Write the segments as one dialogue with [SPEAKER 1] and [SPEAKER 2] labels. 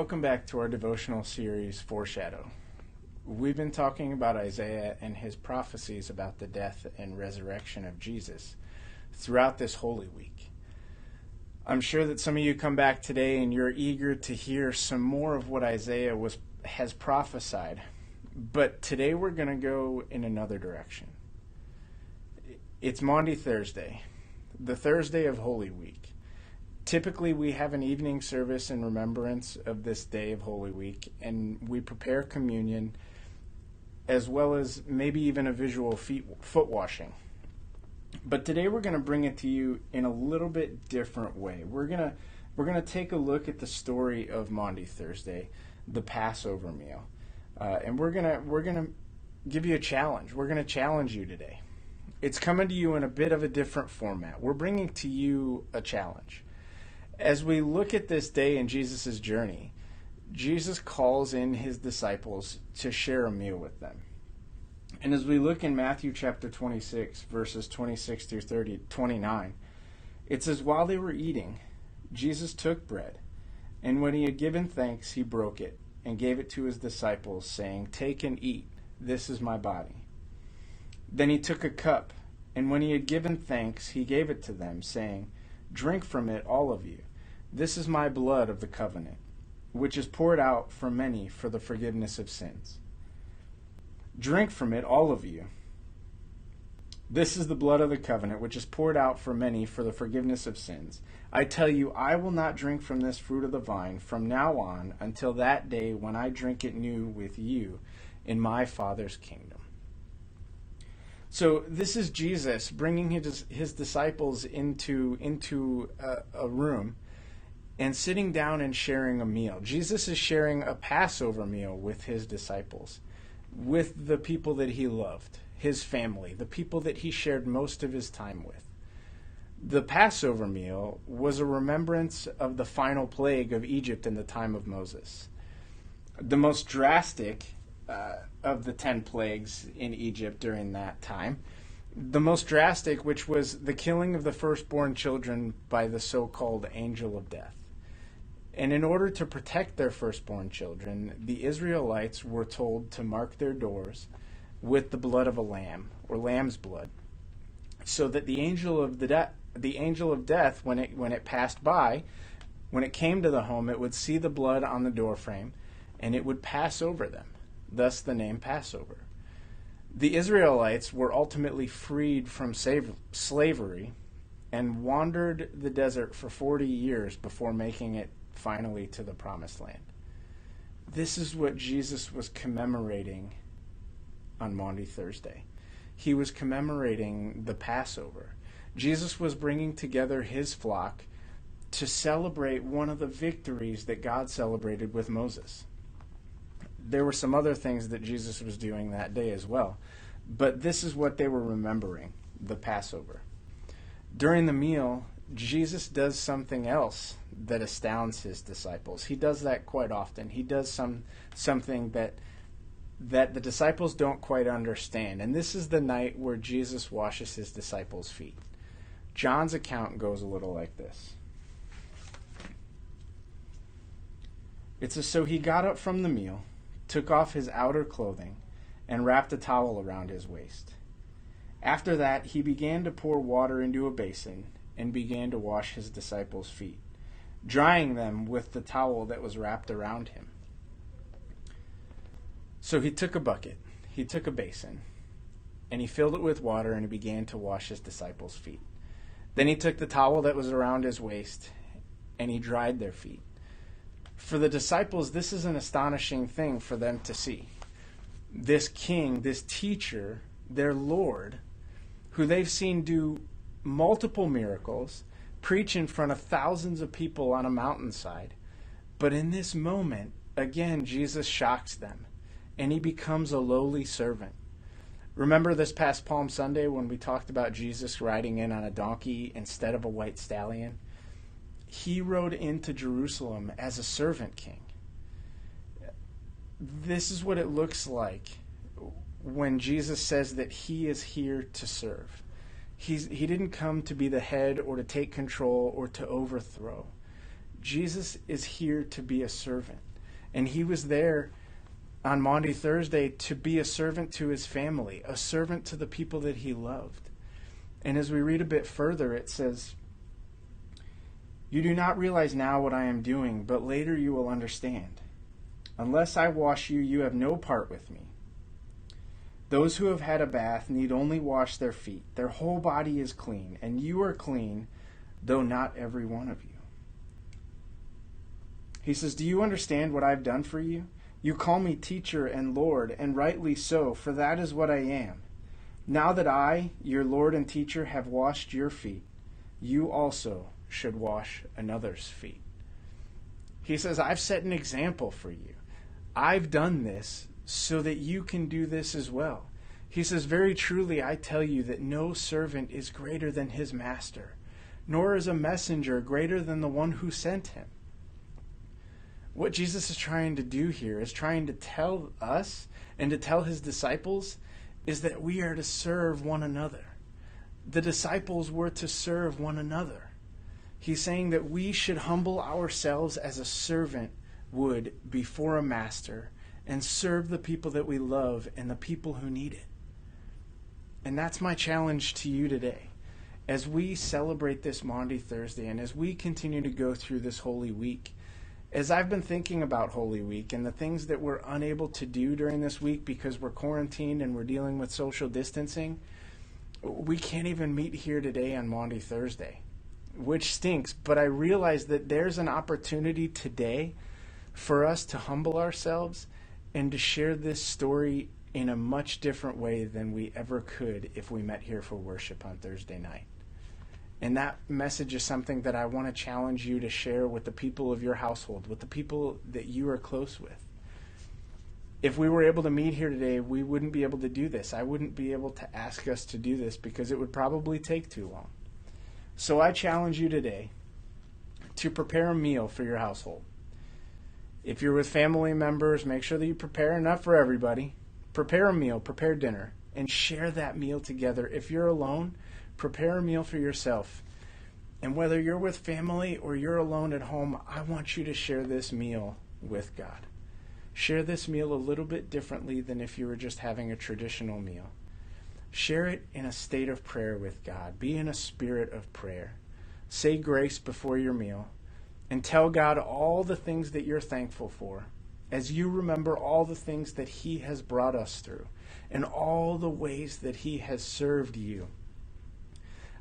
[SPEAKER 1] Welcome back to our devotional series, Foreshadow. We've been talking about Isaiah and his prophecies about the death and resurrection of Jesus throughout this Holy Week. I'm sure that some of you come back today and you're eager to hear some more of what Isaiah has prophesied. But today we're going to go in another direction. It's Maundy Thursday, the Thursday of Holy Week. Typically, we have an evening service in remembrance of this day of Holy Week, and we prepare communion as well as maybe even a visual foot washing. But today we're going to bring it to you in a little bit different way. We're going to take a look at the story of Maundy Thursday, the Passover meal, and we're going to give you a challenge. We're going to challenge you today. It's coming to you in a bit of a different format. We're bringing to you a challenge. As we look at this day in Jesus' journey, Jesus calls in his disciples to share a meal with them. And as we look in Matthew chapter 26, verses 26 through 29, it says, "While they were eating, Jesus took bread, and when he had given thanks, he broke it and gave it to his disciples, saying, 'Take and eat, this is my body.' Then he took a cup, and when he had given thanks, he gave it to them, saying, 'Drink from it, all of you. This is my blood of the covenant, which is poured out for many for the forgiveness of sins. Drink from it, all of you. This is the blood of the covenant, which is poured out for many for the forgiveness of sins. I tell you, I will not drink from this fruit of the vine from now on until that day when I drink it new with you in my Father's kingdom.'" So this is Jesus bringing his disciples into a room and sitting down and sharing a meal. Jesus is sharing a Passover meal with his disciples, with the people that he loved, his family, the people that he shared most of his time with. The Passover meal was a remembrance of the final plague of Egypt in the time of Moses. The most drastic of the 10 plagues in Egypt during that time. The most drastic, which was the killing of the firstborn children by the so-called angel of death. And in order to protect their firstborn children, the Israelites were told to mark their doors with the blood of a lamb, or lamb's blood, so that the angel of death, when it passed by, when it came to the home, it would see the blood on the doorframe, and it would pass over them. Thus the name Passover. The Israelites were ultimately freed from slavery and wandered the desert for 40 years before making it finally to the Promised Land. This is what Jesus was commemorating on Maundy Thursday. He was commemorating the Passover. Jesus was bringing together his flock to celebrate one of the victories that God celebrated with Moses. There were some other things that Jesus was doing that day as well, but this is what they were remembering, the Passover. During the meal, Jesus does something else that astounds his disciples. He does that quite often. He does something that the disciples don't quite understand, and this is the night where Jesus washes his disciples' feet. John's account goes a little like this. It says, "So he got up from the meal, took off his outer clothing, and wrapped a towel around his waist. After that, he began to pour water into a basin and began to wash his disciples' feet, drying them with the towel that was wrapped around him. So he took a bucket, he took a basin, and he filled it with water, and he began to wash his disciples' feet. Then he took the towel that was around his waist, and he dried their feet." For the disciples, this is an astonishing thing for them to see. This king, this teacher, their Lord, who they've seen do multiple miracles, preach in front of thousands of people on a mountainside. But in this moment, again, Jesus shocks them, and he becomes a lowly servant. Remember this past Palm Sunday when we talked about Jesus riding in on a donkey instead of a white stallion? He rode into Jerusalem as a servant king. This is what it looks like when Jesus says that he is here to serve. He didn't come to be the head or to take control or to overthrow. Jesus is here to be a servant. And he was there on Maundy Thursday to be a servant to his family, a servant to the people that he loved. And as we read a bit further, it says, "You do not realize now what I am doing, but later you will understand. Unless I wash you, you have no part with me. Those who have had a bath need only wash their feet. Their whole body is clean, and you are clean, though not every one of you." He says, "Do you understand what I've done for you? You call me teacher and Lord, and rightly so, for that is what I am. Now that I, your Lord and teacher, have washed your feet, you also should wash another's feet." He says, I've set an example for you. I've done this so that you can do this as well. He says, "Very truly I tell you that no servant is greater than his master, nor is a messenger greater than the one who sent him." What Jesus is trying to do here is trying to tell us and to tell his disciples is that we are to serve one another. The disciples were to serve one another. He's saying that we should humble ourselves as a servant would before a master and serve the people that we love and the people who need it. And that's my challenge to you today. As we celebrate this Maundy Thursday and as we continue to go through this Holy Week, as I've been thinking about Holy Week and the things that we're unable to do during this week because we're quarantined and we're dealing with social distancing, we can't even meet here today on Maundy Thursday, which stinks. But I realize that there's an opportunity today for us to humble ourselves and to share this story in a much different way than we ever could if we met here for worship on Thursday night. And that message is something that I want to challenge you to share with the people of your household, with the people that you are close with. If we were able to meet here today, we wouldn't be able to do this. I wouldn't be able to ask us to do this because it would probably take too long. So I challenge you today to prepare a meal for your household. If you're with family members, make sure that you prepare enough for everybody. Prepare a meal, prepare dinner, and share that meal together. If you're alone, prepare a meal for yourself. And whether you're with family or you're alone at home, I want you to share this meal with God. Share this meal a little bit differently than if you were just having a traditional meal. Share it in a state of prayer with God. Be in a spirit of prayer. Say grace before your meal and tell God all the things that you're thankful for as you remember all the things that he has brought us through and all the ways that he has served you.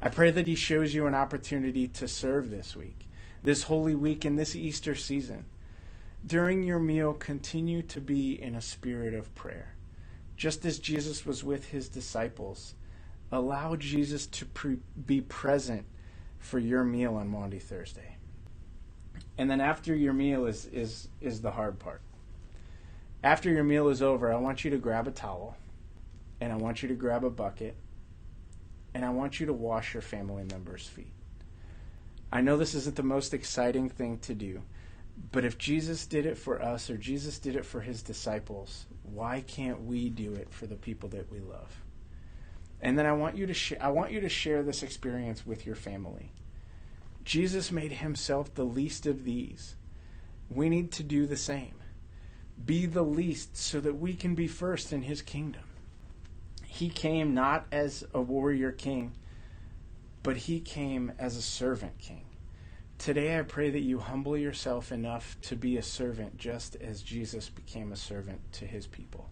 [SPEAKER 1] I pray that he shows you an opportunity to serve this week, this Holy Week, and this Easter season. During your meal, continue to be in a spirit of prayer. Just as Jesus was with his disciples, allow Jesus to be present for your meal on Maundy Thursday. And then after your meal is the hard part. After your meal is over, I want you to grab a towel, and I want you to grab a bucket, and I want you to wash your family members' feet. I know this isn't the most exciting thing to do, but if Jesus did it for us or Jesus did it for his disciples, why can't we do it for the people that we love? And then I want you to share this experience with your family. Jesus made himself the least of these. We need to do the same. Be the least so that we can be first in his kingdom. He came not as a warrior king, but he came as a servant king. Today I pray that you humble yourself enough to be a servant just as Jesus became a servant to his people.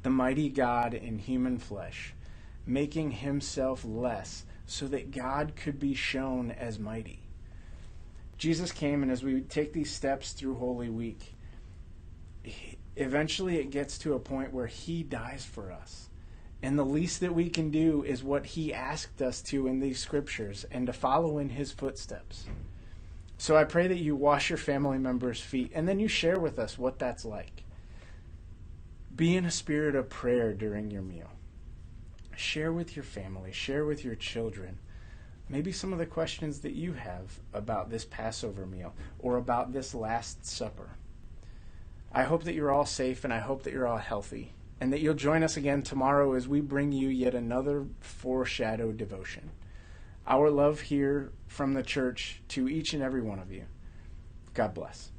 [SPEAKER 1] The mighty God in human flesh, making himself less so that God could be shown as mighty. Jesus came, and as we take these steps through Holy Week, eventually it gets to a point where he dies for us. And the least that we can do is what he asked us to in these scriptures, and to follow in his footsteps. So I pray that you wash your family members' feet, and then you share with us what that's like. Be in a spirit of prayer during your meal. Share with your family, share with your children, maybe some of the questions that you have about this Passover meal or about this Last Supper. I hope that you're all safe, and I hope that you're all healthy, and that you'll join us again tomorrow as we bring you yet another foreshadow devotion. Our love here from the church to each and every one of you. God bless.